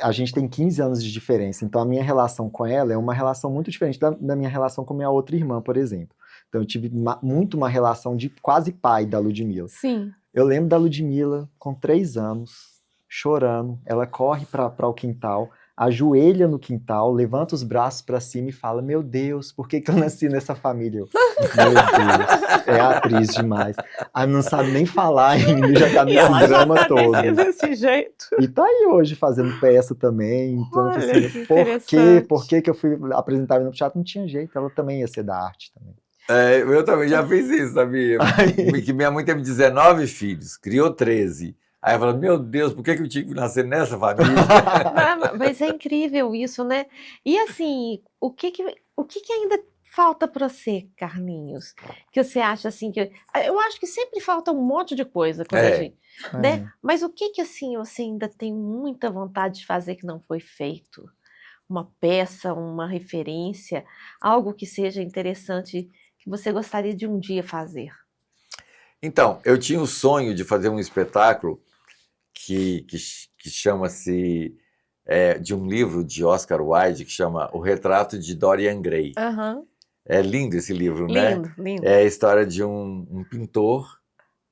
a gente tem 15 anos de diferença, então a minha relação com ela é uma relação muito diferente da minha relação com minha outra irmã, por exemplo. Então eu tive muito uma relação de quase pai da Ludmila. Sim. Eu lembro da Ludmila com 3 anos, chorando, ela corre para o quintal, ajoelha no quintal, levanta os braços para cima e fala, meu Deus, por que eu nasci nessa família? Meu Deus, é atriz demais. Aí não sabe nem falar ainda, já tá nesse drama todo. Desse jeito. E tá aí hoje fazendo peça também, então Olha, assim, que por que eu fui apresentar no teatro? Não tinha jeito, ela também ia ser da arte também. Eu também já fiz isso, sabia? Que minha mãe teve 19 filhos, criou 13. Aí eu falei, meu Deus, por que eu tinha que nascer nessa família? Mas é incrível isso, né? E assim, o que ainda falta para você, Carlinhos? Que você acha assim que eu acho que sempre falta um monte de coisa quando a gente, né? Mas o que assim você ainda tem muita vontade de fazer que não foi feito? Uma peça, uma referência, algo que seja interessante que você gostaria de um dia fazer? Então, eu tinha o sonho de fazer um espetáculo que chama-se, de um livro de Oscar Wilde, que chama O Retrato de Dorian Gray. É lindo esse livro, né? Lindo, lindo. É a história de um pintor,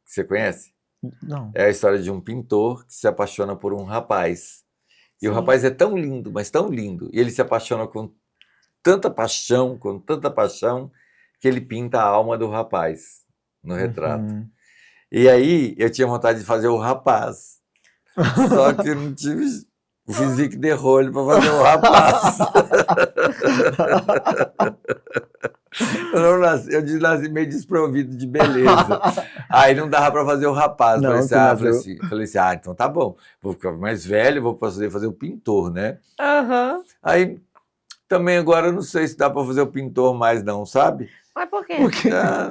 que você conhece? Não. É a história de um pintor que se apaixona por um rapaz. E o Sim. rapaz é tão lindo, mas tão lindo, e ele se apaixona com tanta paixão, que ele pinta a alma do rapaz no retrato. Uhum. E aí eu tinha vontade de fazer o rapaz, só que eu não tive o physique de rolho para fazer o rapaz. Eu nasci meio desprovido de beleza. Aí não dava para fazer o rapaz. Não, Falei assim, então tá bom, vou ficar mais velho, vou poder fazer o pintor, né? Aí também agora eu não sei se dá para fazer o pintor mais não, sabe? Mas por quê?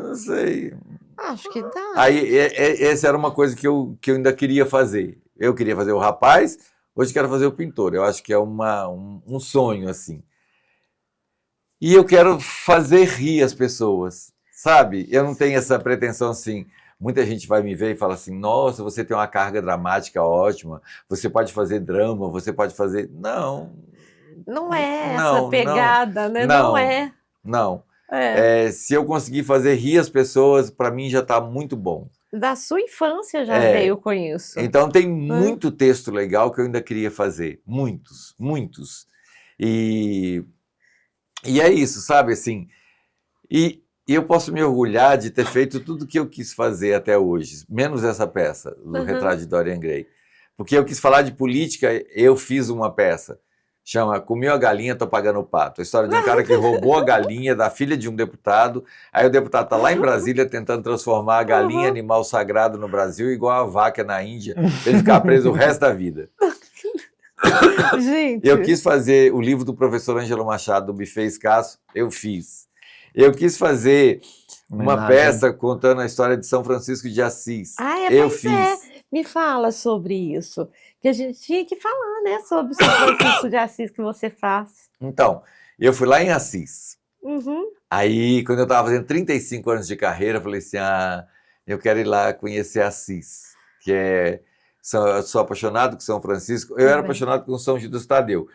Não sei. Acho que dá. Aí essa era uma coisa que eu ainda queria fazer. Eu queria fazer o rapaz, hoje quero fazer o pintor. Eu acho que é um sonho, assim. E eu quero fazer rir as pessoas, sabe? Eu não tenho essa pretensão assim. Muita gente vai me ver e fala assim, nossa, você tem uma carga dramática ótima, você pode fazer drama, você pode fazer... Não. Não é essa pegada, né? Não é. Não. Se eu conseguir fazer rir as pessoas, para mim já está muito bom. Da sua infância já veio com isso. Então tem muito texto legal que eu ainda queria fazer. Muitos, muitos. E é isso, sabe? Assim, e eu posso me orgulhar de ter feito tudo que eu quis fazer até hoje, menos essa peça, do Retrato de Dorian Gray. Porque eu quis falar de política, eu fiz uma peça. Chama Comeu a Galinha, Tô Pagando o Pato. A história de um cara que roubou a galinha da filha de um deputado. Aí o deputado está lá em Brasília tentando transformar a galinha em animal sagrado no Brasil, igual a vaca na Índia, pra ele ficar preso o resto da vida. Gente. Eu quis fazer o livro do professor Ângelo Machado, do Buffet Escasso, eu fiz. Eu quis fazer uma peça contando a história de São Francisco de Assis. Eu fiz. Me fala sobre isso, que a gente tinha que falar, né, sobre São Francisco de Assis que você faz. Então, eu fui lá em Assis. Aí, quando eu estava fazendo 35 anos de carreira, eu falei assim, eu quero ir lá conhecer Assis, eu sou apaixonado com São Francisco. Eu era apaixonado com São Judas Tadeu.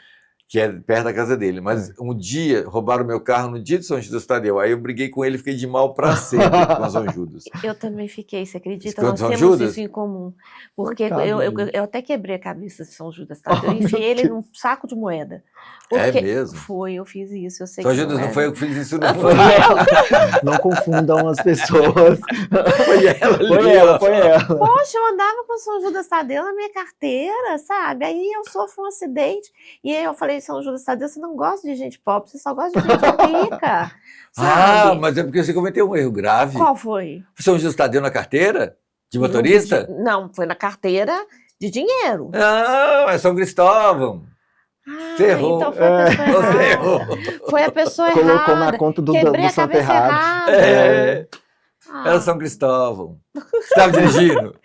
que é perto da casa dele. Mas um dia, roubaram meu carro no dia de São Judas Tadeu. Aí eu briguei com ele e fiquei de mal para sempre com São Judas. Eu também fiquei, você acredita? Ficou Nós de São temos Judas? isso em comum. Porque Coitado dele. eu até quebrei a cabeça de São Judas Tadeu. Eu Oh, enfiei meu ele Deus. num saco de moeda. É Porque mesmo? foi, eu fiz isso. Eu sei São que Judas não era. foi eu que fiz isso, não. Foi eu. Não confundam as pessoas. Foi ela ali. Foi ela, foi ela. Poxa, eu andava com São Judas Tadeu na minha carteira, sabe? Aí eu sofro um acidente. E aí eu falei, São Judas Tadeu, você não gosta de gente pobre, você só gosta de gente rica. Ah, Sabe? mas é porque você cometeu um erro grave. Qual foi? São Judas Tadeu na carteira? De motorista? Não, foi na carteira de dinheiro. Não, é São Cristóvão. Ah, Você errou. então foi a pessoa Você errada. errou. Foi a pessoa Colocou errada. na conta do Quebrei a Santo cabeça errado. errada. É, Ah. era São Cristóvão. Você estava dirigindo?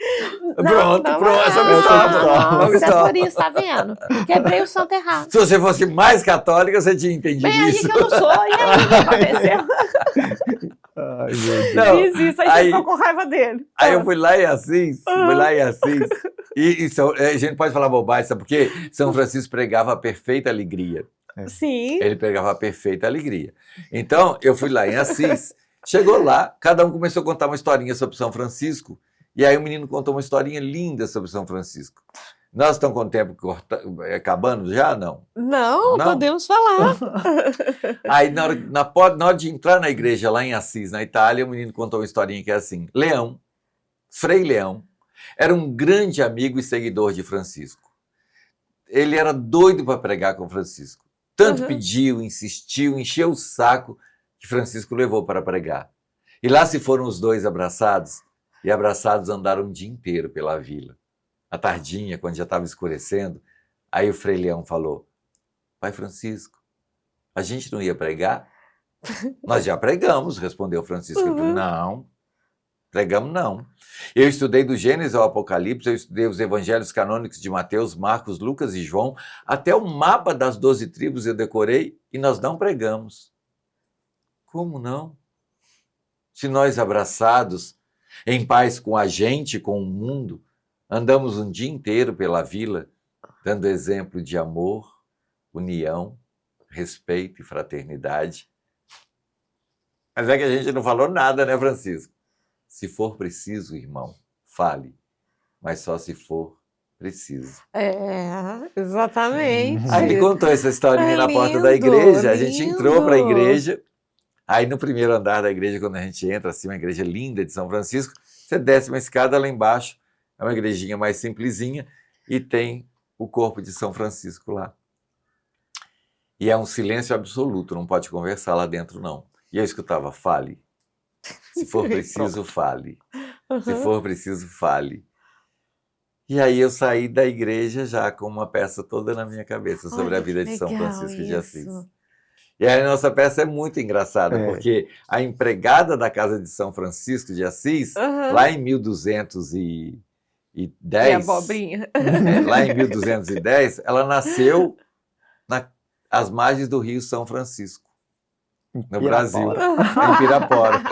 Pronto, não, é São não, Cristóvão. não, São isso é Cristóvão. por isso, tá vendo? Quebrei o santo errado. Se você fosse mais católica, você tinha entendido Bem aí isso. que eu não sou, e aí o que aconteceu? Ai, meu Deus. Não, Fiz isso, aí aí- você ficou com raiva dele. Aí eu fui lá em Assis, a gente pode falar bobagem, sabe por quê? São Francisco pregava a perfeita alegria. Sim. Ele pregava a perfeita alegria. Então, eu fui lá em Assis, chegou lá, cada um começou a contar uma historinha sobre São Francisco, e aí o menino contou uma historinha linda sobre São Francisco. Nós estamos com o tempo acabando já? Não. Não, Não? podemos falar. Aí, na hora de entrar na igreja lá em Assis, na Itália, o menino contou uma historinha que é assim: Leão, Frei Leão, era um grande amigo e seguidor de Francisco. Ele era doido para pregar com Francisco. Tanto Uhum. pediu, insistiu, encheu o saco que Francisco levou para pregar. E lá se foram os dois abraçados, e abraçados andaram o dia inteiro pela vila. À tardinha, quando já estava escurecendo, aí o Frei Leão falou: Pai Francisco, a gente não ia pregar? Nós já pregamos, respondeu Francisco. Ele falou, Uhum. não, pregamos não. Eu estudei do Gênesis ao Apocalipse, eu estudei os evangelhos canônicos de Mateus, Marcos, Lucas e João, até o mapa das 12 tribos eu decorei e nós não pregamos. Como não? Se nós abraçados, em paz com a gente, com o mundo, andamos um dia inteiro pela vila, dando exemplo de amor, união, respeito e fraternidade. Mas é que a gente não falou nada, né, Francisco? Se for preciso, irmão, fale, mas só se for preciso. É, exatamente. Aí ele contou essa historinha É na porta da lindo, igreja, a gente entrou para a lindo. igreja, aí no primeiro andar da igreja, quando a gente entra, assim, uma igreja linda de São Francisco, você desce uma escada lá embaixo, é uma igrejinha mais simplesinha, e tem o corpo de São Francisco lá. E é um silêncio absoluto, não pode conversar lá dentro, não. E eu escutava, fale. Se for preciso, fale. Se Uhum. for preciso, fale. E aí eu saí da igreja já com uma peça toda na minha cabeça sobre Olha a que vida de São legal Francisco de Assis. isso. E aí a nossa peça é muito engraçada, É. porque a empregada da casa de São Francisco de Assis, Uhum. lá em 1210, E a abobrinha. lá em 1210, ela nasceu às margens do Rio São Francisco, no Brasil, em Pirapora.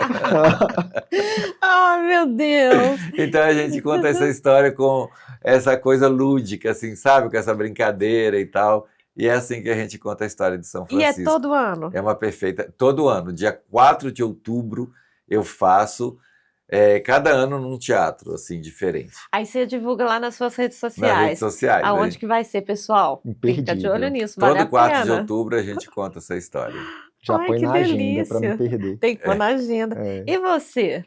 Ai, meu Deus. Então a gente conta essa história com essa coisa lúdica, assim, sabe? Com essa brincadeira e tal. E é assim que a gente conta a história de São E Francisco. é todo ano? É uma perfeita... Todo ano, dia 4 de outubro, eu faço, cada ano num teatro, assim, diferente. Aí você divulga lá nas suas redes Nas sociais. redes sociais. Aonde né? que vai ser, pessoal? Fica de Imperdível. olho nisso, vale Todo a 4 de pena. outubro a gente conta essa história. Já Ai, põe que na agenda para delícia. não perder. Tem que pôr na agenda. É. E você?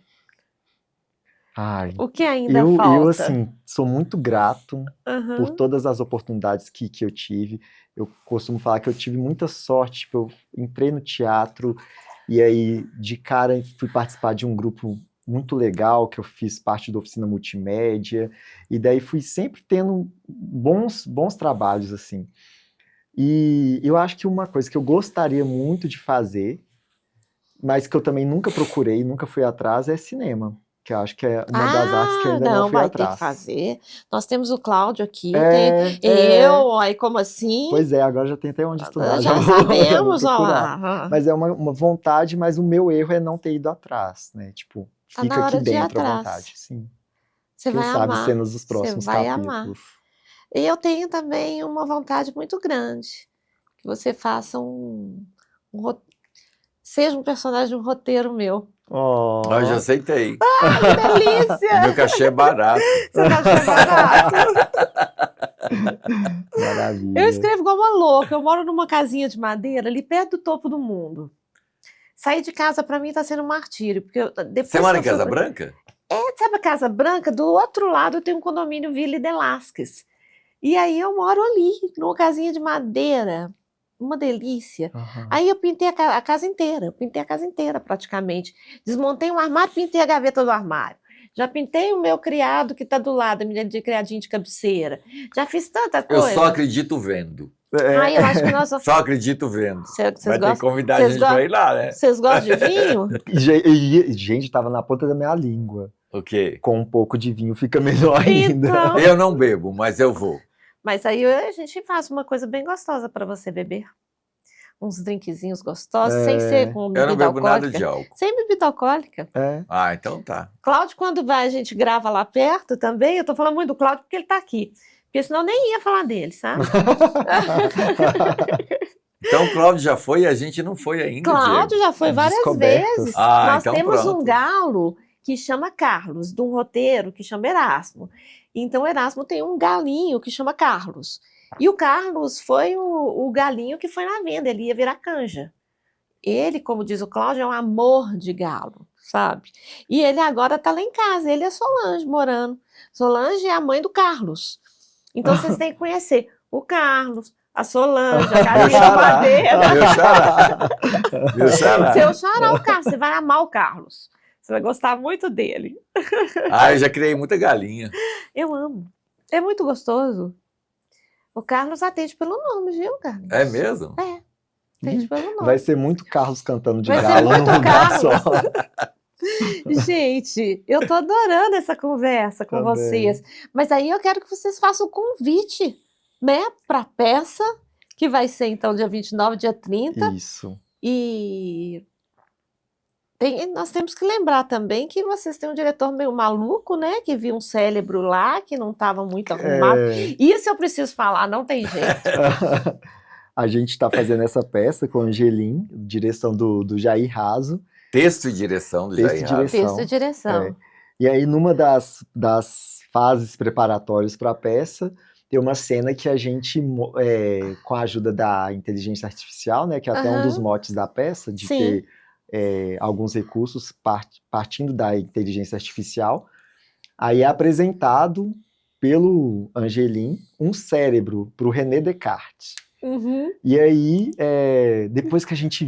Ai, O que ainda eu, falta? assim, sou muito grato Aham. por todas as oportunidades que eu tive. Eu costumo falar que eu tive muita sorte, tipo, eu entrei no teatro e aí, de cara, fui participar de um grupo muito legal, que eu fiz parte da oficina multimédia, e daí fui sempre tendo bons trabalhos, assim. E eu acho que uma coisa que eu gostaria muito de fazer, mas que eu também nunca procurei, nunca fui atrás, é cinema. Que eu acho que é uma das artes que eu ainda não fui vai atrás. ter que fazer. Nós temos o Cláudio aqui, É, tem eu, aí como assim? Pois é, agora já tem até onde estudar. Já vou sabemos, ó procurar. lá. Mas é uma vontade, mas o meu erro é não ter ido atrás, né? Tipo, Tá fica na hora aqui de ir dentro a atrás. vontade, sim. Você Quem vai sabe amar. cenas dos próximos vai capítulos. amar. E eu tenho também uma vontade muito grande, que você faça seja um personagem de um roteiro meu. Oh. Eu já aceitei. Que delícia! Meu cachê é barato. Você tá achando barato? Maravilha. Eu escrevo igual uma louca. Eu moro numa casinha de madeira ali perto do topo do mundo. Sair de casa para mim está sendo um martírio, porque depois Você mora em que eu Casa fui Branca? sabe a Casa Branca? Do outro lado tem um condomínio Vila Velásquez. E aí eu moro ali, numa casinha de madeira. Uma delícia. Uhum. Aí eu pintei a casa inteira. Eu pintei a casa inteira praticamente. Desmontei um armário, pintei a gaveta do armário. Já pintei o meu criado que está do lado, a menina de criadinho de cabeceira. Já fiz tanta Eu coisa. só acredito vendo. Ai, eu acho que nós... Só acredito vendo. Vocês Vai ter que gostam? convidar a Vocês gente go- pra ir lá, né? Vocês gostam de vinho? Gente, tava na ponta da minha língua. O quê? Com um pouco de vinho fica melhor ainda. Então. Eu não bebo, mas eu vou. Mas aí a gente faz uma coisa bem gostosa para você beber. Uns drinkzinhos gostosos, sem ser com Eu bebida não bebo nada alcoólica. de álcool. Sem bebida alcoólica. É. Ah, então tá. Cláudio, quando vai, a gente grava lá perto também. Eu tô falando muito do Cláudio porque ele tá aqui. Porque senão eu nem ia falar dele, sabe? Então o Cláudio já foi e a gente não foi ainda, Cláudio Diego. já foi várias Descobertas. vezes. Ah, Nós então temos pronto. um galo que chama Carlos, de um roteiro que chama Erasmo. Então Erasmo tem um galinho que chama Carlos. E o Carlos foi o galinho que foi na venda, ele ia virar canja. Ele, como diz o Cláudio, é um amor de galo, sabe? E ele agora tá lá em casa, ele é Solange morando. Solange é a mãe do Carlos. Então vocês têm que conhecer o Carlos, a Solange, a Meu galinha de xará. madeira. Meu xará. Meu xará. Seu xará, o Carlos, você vai amar o Carlos. Você vai gostar muito dele. Ah, eu já criei muita galinha. Eu amo. É muito gostoso. O Carlos atende pelo nome, viu, Carlos? É mesmo? É, atende pelo nome. Vai ser muito Carlos cantando de Vai ser galo muito num lugar Carlos. só. Gente, eu tô adorando essa conversa com Também. vocês. Mas aí eu quero que vocês façam o convite, né, para a peça, que vai ser então dia 29, dia 30. Isso. E nós temos que lembrar também que vocês têm um diretor meio maluco, né? Que viu um cérebro lá, que não estava muito arrumado. Isso eu preciso falar, não tem jeito. A gente está fazendo essa peça com a Angelim, direção do Jair Raso. Texto e direção do Texto e Jair Raso. Texto e direção. É. E aí, numa das fases preparatórias para a peça, tem uma cena que a gente, com a ajuda da inteligência artificial, né, que é até um dos motes da peça, de Sim. ter alguns recursos partindo da inteligência artificial, aí é apresentado pelo Angelim um cérebro para o René Descartes. Uhum. E aí, depois que a gente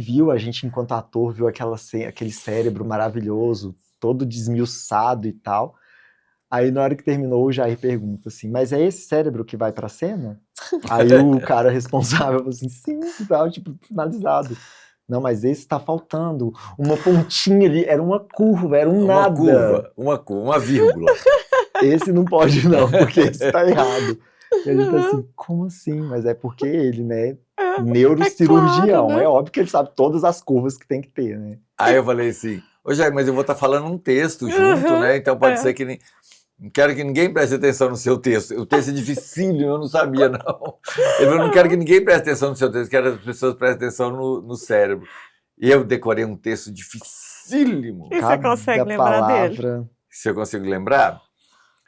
enquanto ator, viu aquele cérebro maravilhoso, todo desmiuçado e tal, aí na hora que terminou, o Jair pergunta assim, mas é esse cérebro que vai pra cena? Aí o cara responsável falou assim, sim, e tal, tipo, finalizado. Não, mas esse tá faltando, uma pontinha ali, era uma curva, era nada. Uma curva, uma vírgula. Esse não pode não, porque esse tá errado. E a gente tá assim, como assim? Mas é porque ele, né, neurocirurgião, claro, né? É óbvio que ele sabe todas as curvas que tem que ter, né? Aí eu falei assim, ô Jair, mas eu vou estar falando um texto junto, né? Então pode ser que não quero que ninguém preste atenção no seu texto. O texto é dificílimo, eu não sabia, não. Ele falou, não quero que ninguém preste atenção no seu texto, quero que as pessoas prestem atenção no cérebro. E eu decorei um texto dificílimo. E você consegue lembrar dele? Se eu consigo lembrar,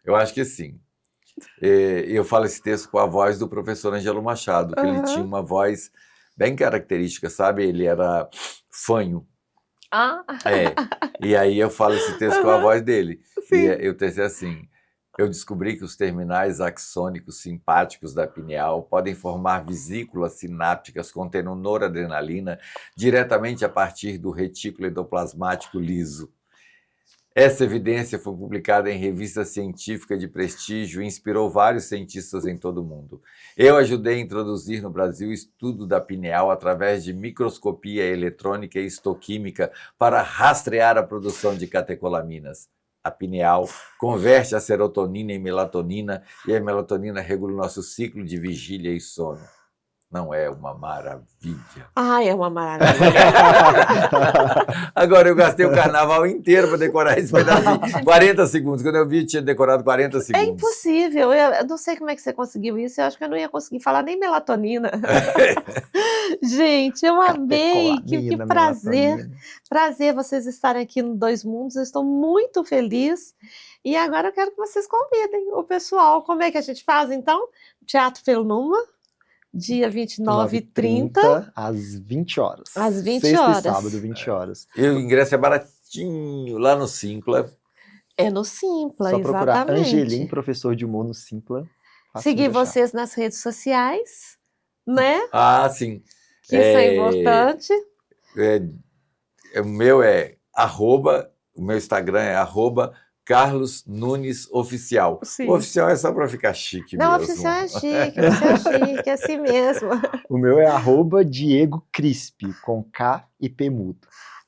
eu acho que sim. Eu falo esse texto com a voz do professor Ângelo Machado, que ele tinha uma voz bem característica, sabe? Ele era fanho. Ah. E aí eu falo esse texto com a voz dele. Sim. E o texto é assim: eu descobri que os terminais axônicos simpáticos da pineal podem formar vesículas sinápticas contendo noradrenalina diretamente a partir do retículo endoplasmático liso. Essa evidência foi publicada em revista científica de prestígio e inspirou vários cientistas em todo o mundo. Eu ajudei a introduzir no Brasil o estudo da pineal através de microscopia eletrônica e histoquímica para rastrear a produção de catecolaminas. A pineal converte a serotonina em melatonina e a melatonina regula o nosso ciclo de vigília e sono. não é uma maravilha? Ai, é uma maravilha. Agora, eu gastei o carnaval inteiro para decorar esse pedacinho. 40 segundos. Quando eu vi, eu tinha decorado 40 É segundos. impossível. Eu não sei como é que você conseguiu isso. Eu acho que eu não ia conseguir falar nem melatonina. Gente, eu amei. Que Catecolamina, prazer. melatonina. Prazer vocês estarem aqui no Dois Mundos. Eu estou muito feliz. E agora eu quero que vocês convidem o pessoal. Como é que a gente faz, então? Teatro Felnuma, dia 29 e 30. Às 20 horas. Às 20 Sexta horas. e sábado, 20 horas. E o ingresso é baratinho, lá no Simpla. É no Simpla, Só procurar exatamente. Angelim, professor de humor no Simpla. Facinho Seguir de achar. vocês nas redes sociais, né? Ah, sim. Que isso é importante. O meu é o meu Instagram é @Carlos Nunes Oficial. Sim. O oficial é só para ficar chique Não, mesmo. oficial é chique, oficial é chique, é assim mesmo. O meu é @Diego Crispi, com K e P mudo.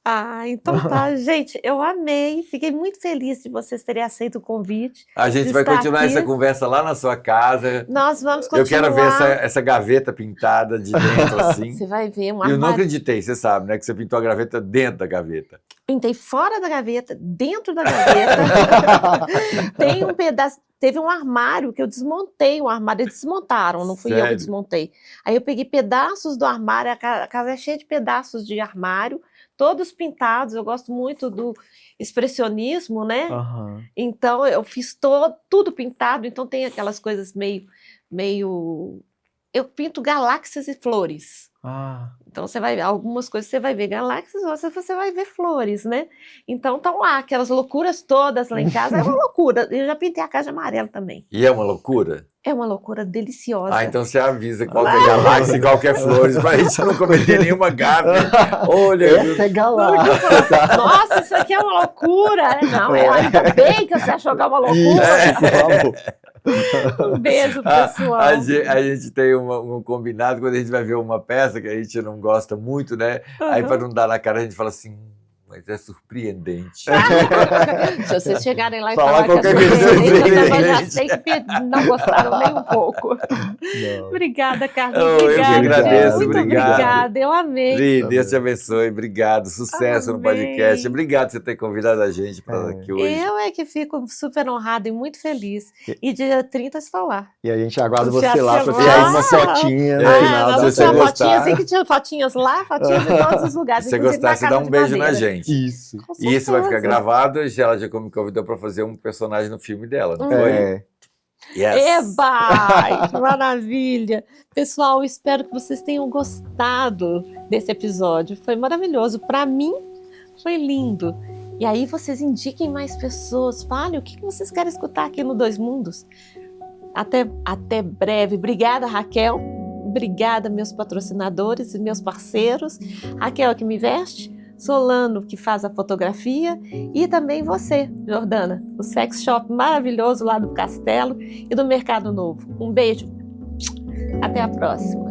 Ah, então tá, gente, eu amei, fiquei muito feliz de vocês terem aceito o convite. A gente de vai estar continuar aqui. essa conversa lá na sua casa. Nós vamos Eu continuar. quero ver essa gaveta pintada de dentro, assim. Você vai ver um E eu não armário. acreditei, você sabe, né? Que você pintou a gaveta dentro da gaveta. Pintei fora da gaveta, dentro da gaveta. Tem um pedaço. Teve um armário que eu desmontei o armário, eles desmontaram, não fui eu que Sério? desmontei. Aí eu peguei pedaços do armário, a casa é cheia de pedaços de armário, todos pintados. Eu gosto muito do expressionismo, né? Aham. Então eu fiz tudo pintado, então tem aquelas coisas meio. Eu pinto galáxias e flores. Ah, Então você vai ver algumas coisas, você vai ver galáxias, outras você vai ver flores, né? Então estão lá aquelas loucuras todas lá em casa, é uma loucura. Eu já pintei a casa de amarelo também. E é uma loucura? É uma loucura deliciosa. Ah, então você avisa qual que é galáxia e qual que é flores, pra gente não cometer nenhuma gafe. Olha, essa é galáxia. Nossa, isso aqui é uma loucura. Não, ainda bem que você achou que é uma loucura. Isso, vamos. Um beijo, a pessoal. gente tem um combinado, quando a gente vai ver uma peça que a gente não gosta muito, né? Aí para não dar na cara, a gente fala assim, mas é surpreendente. Se vocês chegarem lá e Falar falar que é qualquer coisa surpreendente, eu já surpreendente. sei que não gostaram nem um pouco. Não. Obrigada, Carlos. Oh, eu que Obrigada, agradeço, gente. Muito obrigado. obrigada. Eu amei. Pri, Deus te abençoe, obrigado, sucesso no Amém. podcast. Obrigado por você ter convidado a gente para É. estar aqui hoje. Eu é que fico super honrada e muito feliz. E dia 30 estou lá. E a gente aguarda O você teatro lá para é tirar lá. uma fotinha no É, final nós da vamos se você tirar festa. gostar. fotinhas, assim que tinha fotinhas lá, fotinhas em todos os lugares. Se você inclusive gostar, na você dá casa um de beijo na madeira. gente. Isso. Com E isso vai ficar certeza. gravado, ela já me convidou para fazer um personagem no filme dela, não foi? É. Yes. Eba! Ai, que maravilha! Pessoal, espero que vocês tenham gostado desse episódio. Foi maravilhoso. Para mim, foi lindo. E aí vocês indiquem mais pessoas. Falem o que vocês querem escutar aqui no Dois Mundos. Até breve. Obrigada, Raquel. Obrigada, meus patrocinadores e meus parceiros. Raquel, que me veste. Solano, que faz a fotografia, e também você, Jordana, o sex shop maravilhoso lá do Castelo e do Mercado Novo. Um beijo, até a próxima.